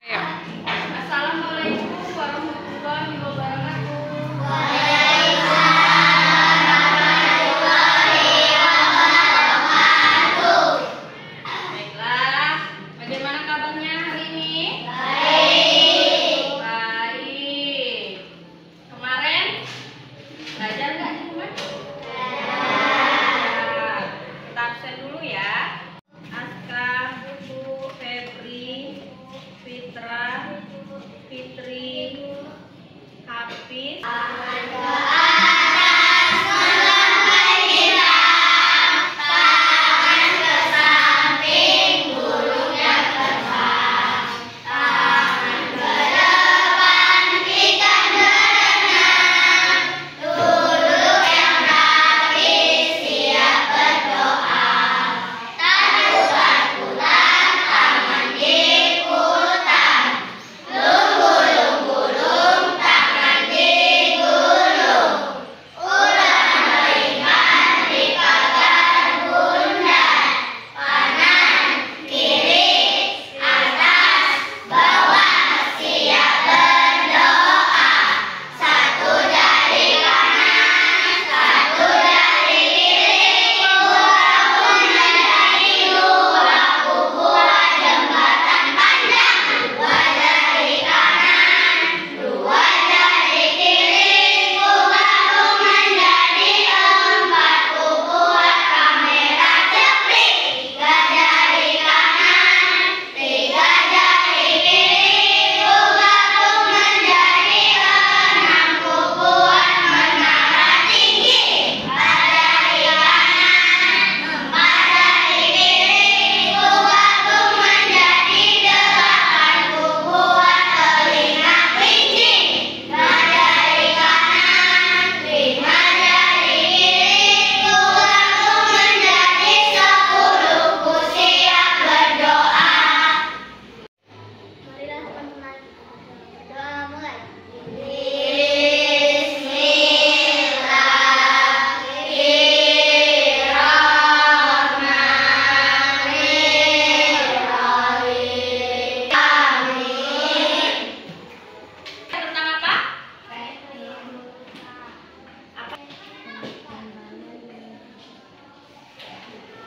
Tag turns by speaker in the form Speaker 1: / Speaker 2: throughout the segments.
Speaker 1: Assalamualaikum warahmatullahi wabarakatuh. Baiklah, bagaimana kabarnya hari ini? Baik. Kemarin belajar nggak di rumah? Kita absen dulu ya. Aska, Bu, Febri, Fitra, Fitri, Hafiz.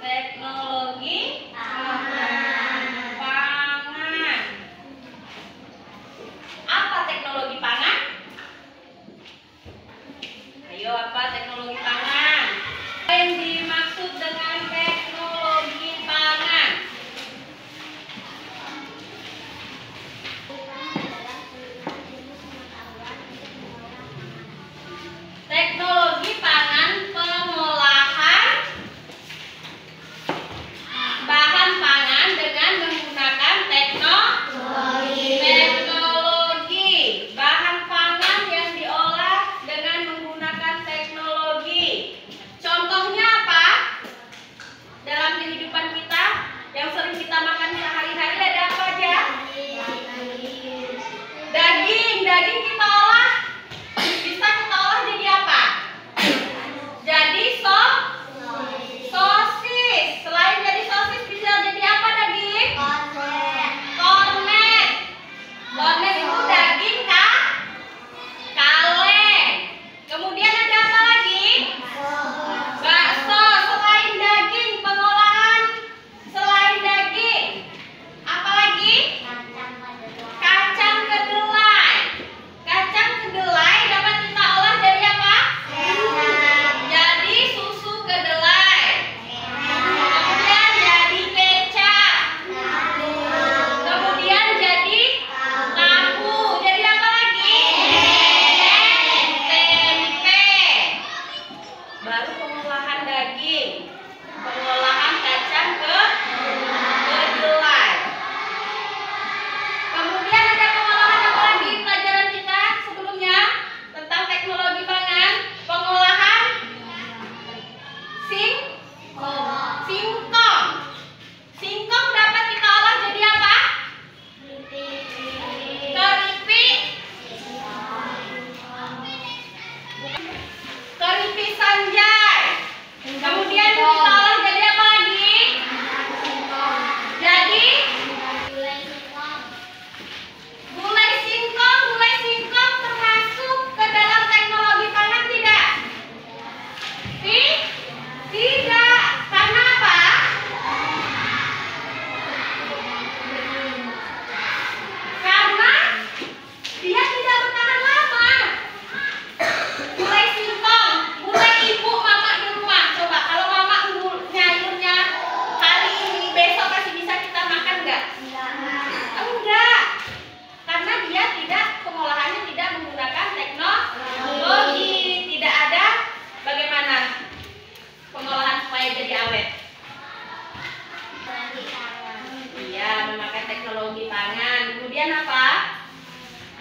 Speaker 1: Teknologi pangan. Apa teknologi pangan? Ayo, apa teknologi pangan? Apa yang dimaksud dengan teknologi pangan? Teknologi pangan pengolahan bahan pangan dengan menggunakan teknologi. Bahan pangan yang diolah dengan menggunakan teknologi. Contohnya apa? Dalam kehidupan kita yang sering kita makan sehari-hari ada apa aja? Daging kita olah. Bisa kita olah jadi apa? Jadi sosis. Selain jadi sosis bisa jadi apa daging? Kornet. Kornet itu daging kaleng. Kemudian ada apa lagi? Bakso. Selain daging, pengolahan selain daging, apa lagi? Kacang kedelai.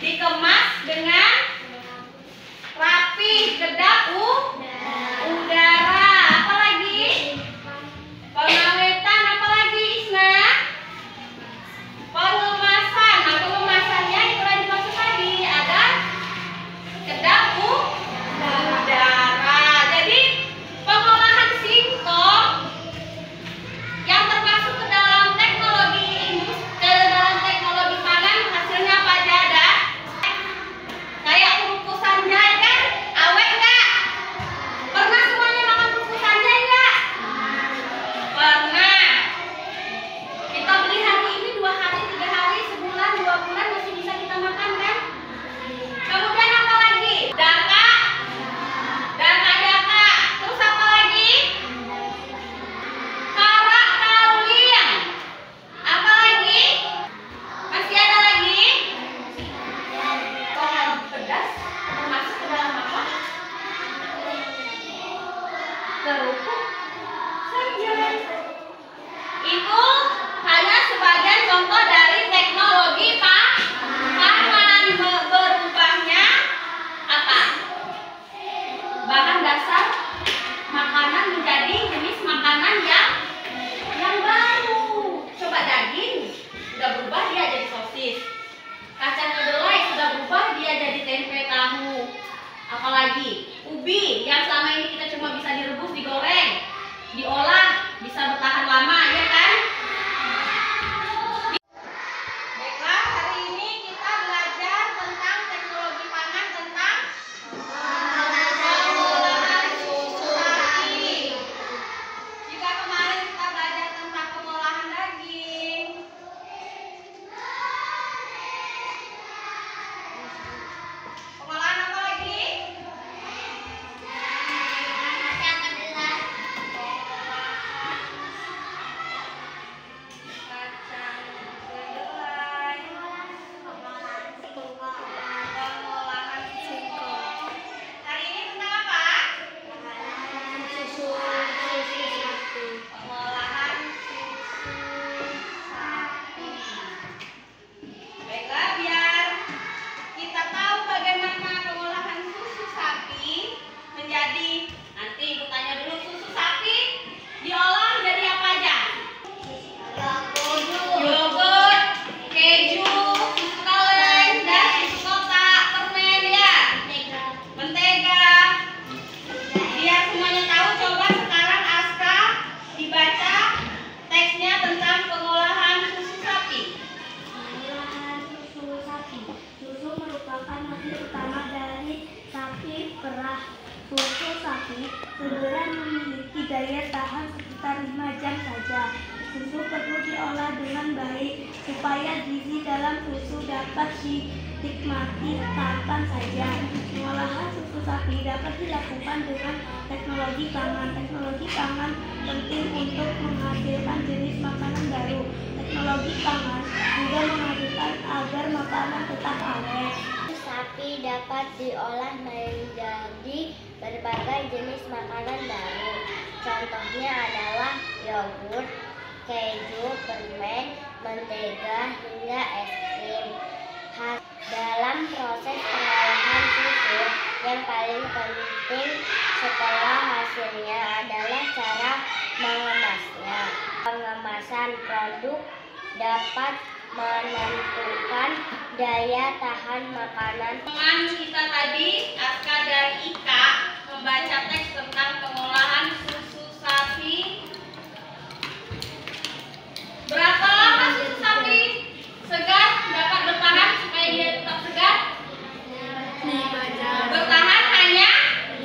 Speaker 1: dikemas dengan rapi, kedap udara. Apalagi? Pengawetan, apalagi Isna? Pengemasan. Nah, pengemasannya itu yang dimaksud tadi ada kedap udara. Jadi pengolahan singkong yang termasuk ke dalam teknologi pangan hasilnya apa aja ada? Kayak kerupuk sanjay kan? Awet nggak? Pernah semuanya makan kerupuk sanjay nggak? Pernah. Kita beli hari ini 2 hari, 3 hari, sebulan, 2 bulan masih bisa kita makan kan? Kemudian apa lagi? Daka. Terus apa lagi? Karak kawin. Apa lagi? Masih ada lagi? Bahan pedas termasuk ke dalam apa? Kerupuk sanjay. Itu hanya sebagian contoh dari teknologi pangan. Berubahnya apa? Bahan dasar makanan menjadi jenis makanan yang baru. Coba daging sudah berubah dia jadi sosis. Kacang kedelai sudah berubah dia jadi tempe tahu. Apalagi ubi yang selama ini kita cuma bisa direbus, digoreng, diolah, bisa bertahan lama, ya kan? Baiklah, hari ini kita belajar tentang teknologi pangan, tentang pengolahan susu sapi. Jika kemarin kita belajar tentang pengolahan daging, pengolahan apa lagi? Kacang kedelai, pengolahan singkong. Hari ini tentang apa? Pengolahan susu sapi. Baiklah, biar kita tahu bagaimana pengolahan susu sapi menjadi, nanti ibu tanya dulu, susu sapi diolah jadi apa aja? Yogurt, keju, susu kaleng, dan susu kotak, permen ya, mentega. Biar semuanya tahu, coba sekarang Aska dibaca teksnya tentang pengolahan susu sapi.
Speaker 2: Pengolahan susu sapi. Susu merupakan hasil utama dari sapi perah. Susu sapi sebenarnya memiliki daya tahan sekitar 5 jam saja. Susu perlu diolah dengan baik supaya gizi dalam susu dapat dinikmati kapan saja. Pengolahan susu sapi dapat dilakukan dengan teknologi pangan. Teknologi pangan penting untuk menghasilkan jenis makanan baru. Teknologi pangan juga menghasilkan agar makanan tetap awet.
Speaker 3: Sapi dapat diolah menjadi berbagai jenis makanan baru. Contohnya adalah yogurt, keju, permen, mentega, hingga es krim. Dalam proses pengolahan susu, yang paling penting setelah hasilnya adalah cara mengemasnya. Pengemasan produk dapat menentukan daya tahan makanan.
Speaker 1: Teman kita tadi, Aska dan Ika, membaca teks tentang pengolahan susu sapi. Berapa lama susu sapi segar dapat bertahan supaya dia tetap segar?
Speaker 2: 5 jam.
Speaker 1: Bertahan hanya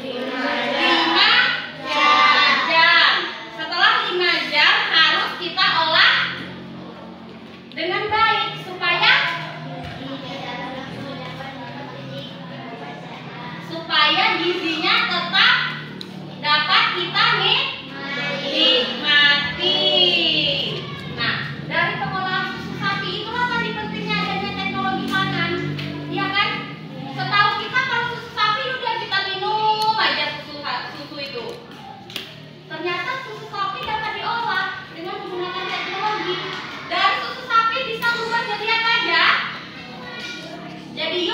Speaker 1: 5 jam. Setelah 5 jam harus kita olah dengan baik supaya gizinya tetap dapat kita nikmati. Nah, dari pengolahan susu sapi itulah tadi pentingnya adanya teknologi pangan, ya kan? Setahu kita kalau susu sapi udah kita minum aja susu itu. Ternyata susu sapi dapat diolah dengan menggunakan teknologi. Dari susu sapi bisa berubah jadi apa aja? Jadi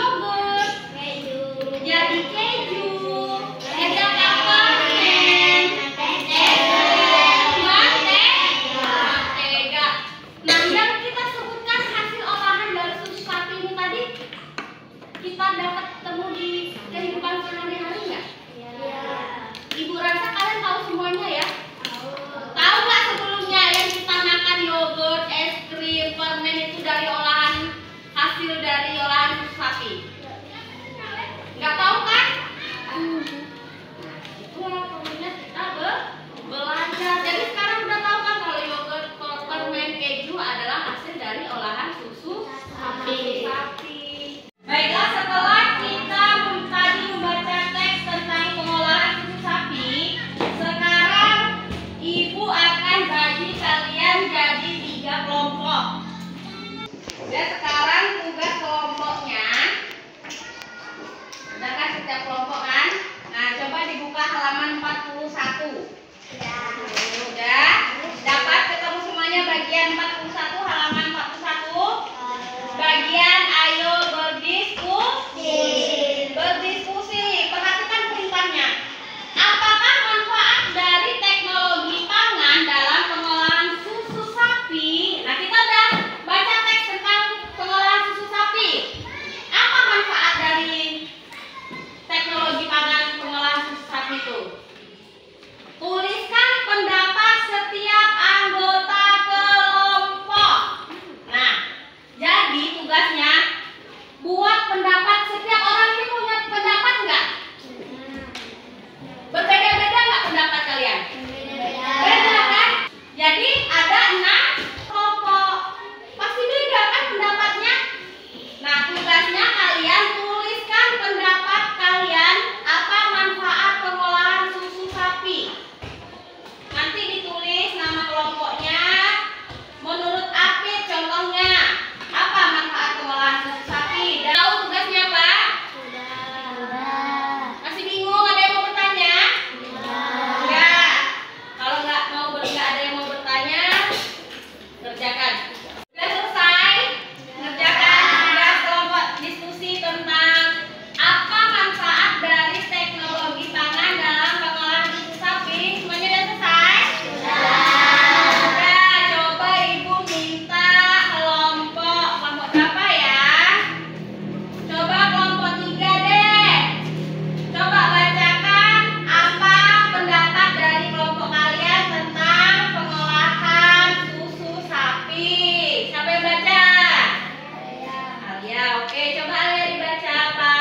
Speaker 1: Ya, oke. Coba Alia dibaca apa?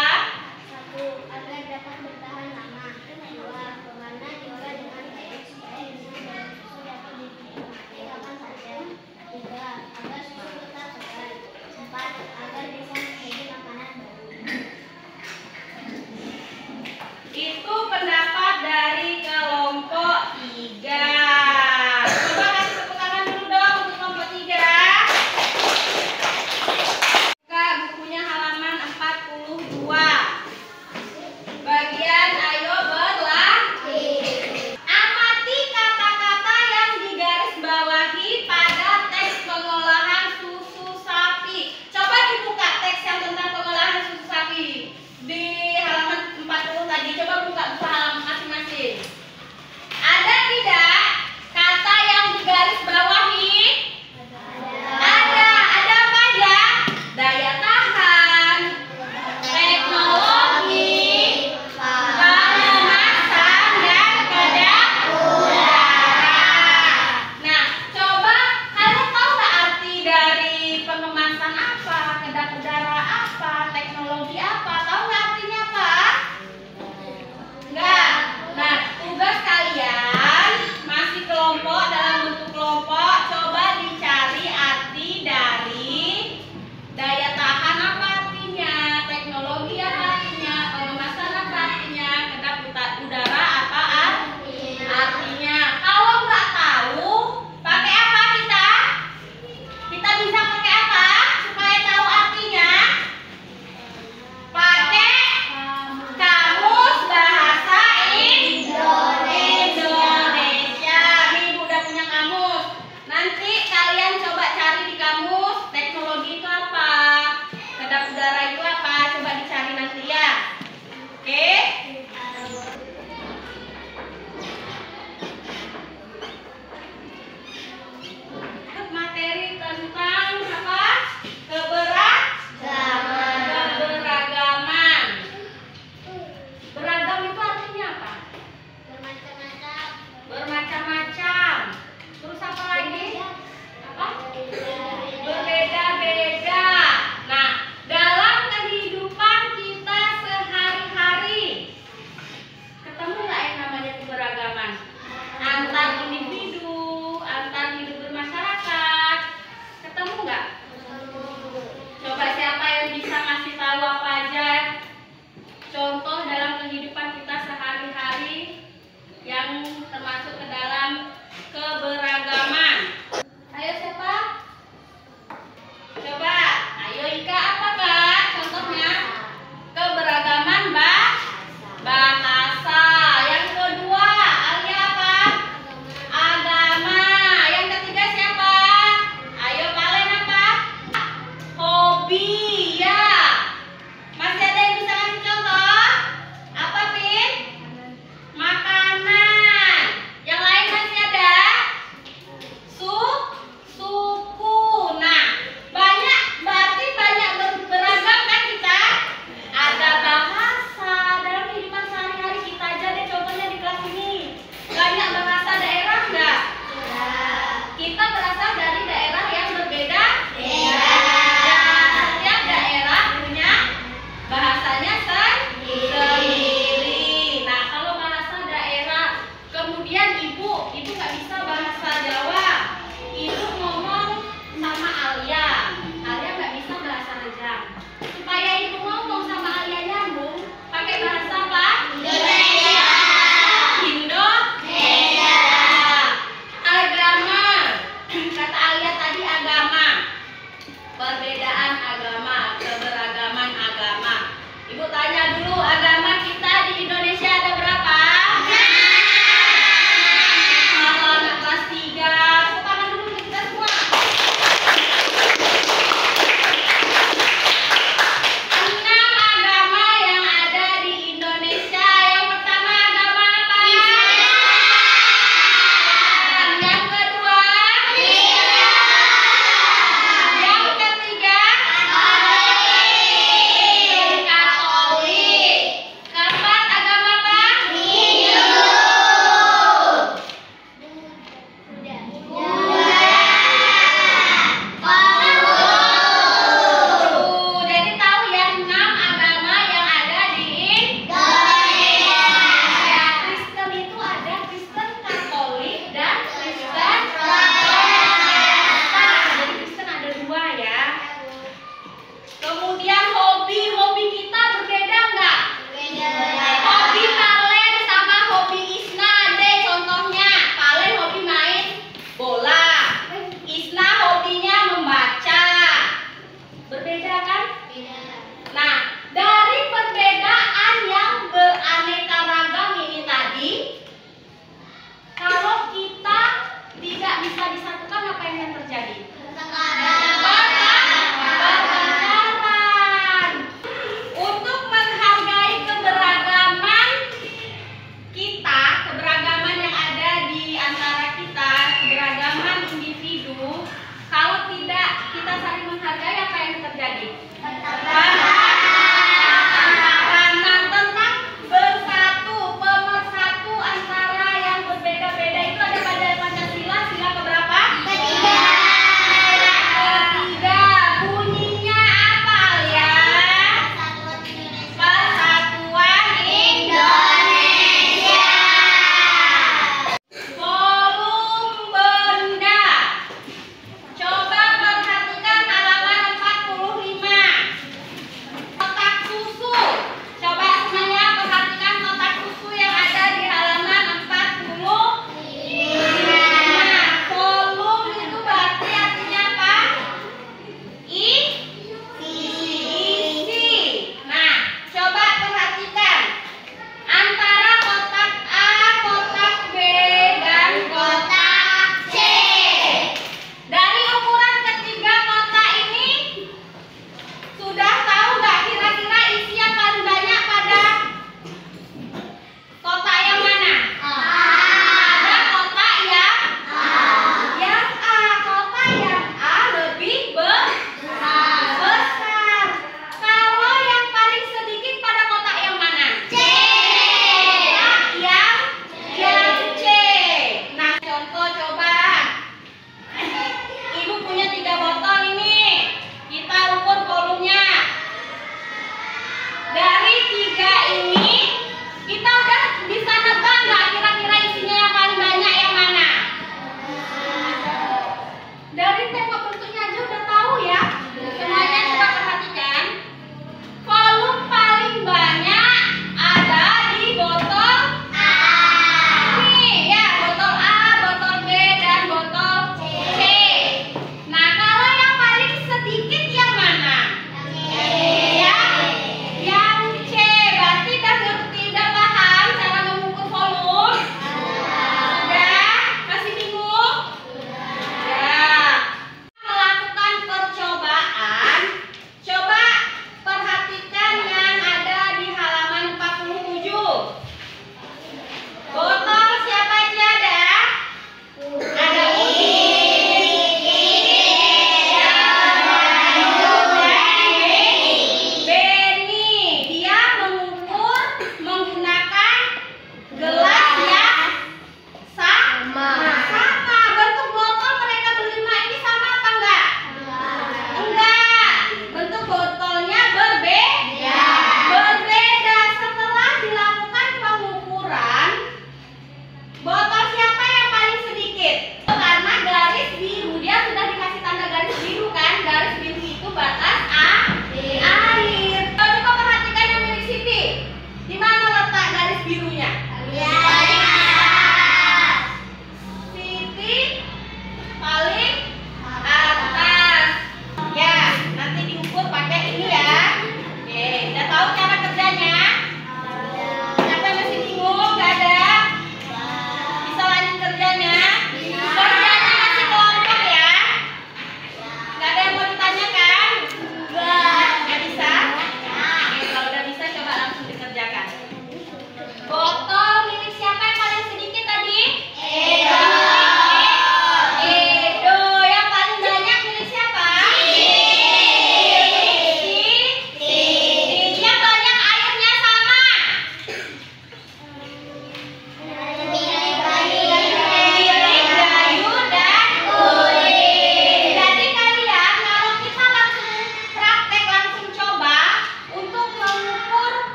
Speaker 2: 1. Agar dapat bertahan lama. 2. Pewarna diolah dengan baik supaya minuman dari susu dapat dinikmati kapan saja. 3. Agar susu tetap segar. 4. Agar bisa menjadi makanan baru.
Speaker 1: Itu pendapat dari kelompok 3. Coba kasih tepuk tangan dulu dong untuk kelompok 3. Buka bukunya halaman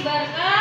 Speaker 1: burger,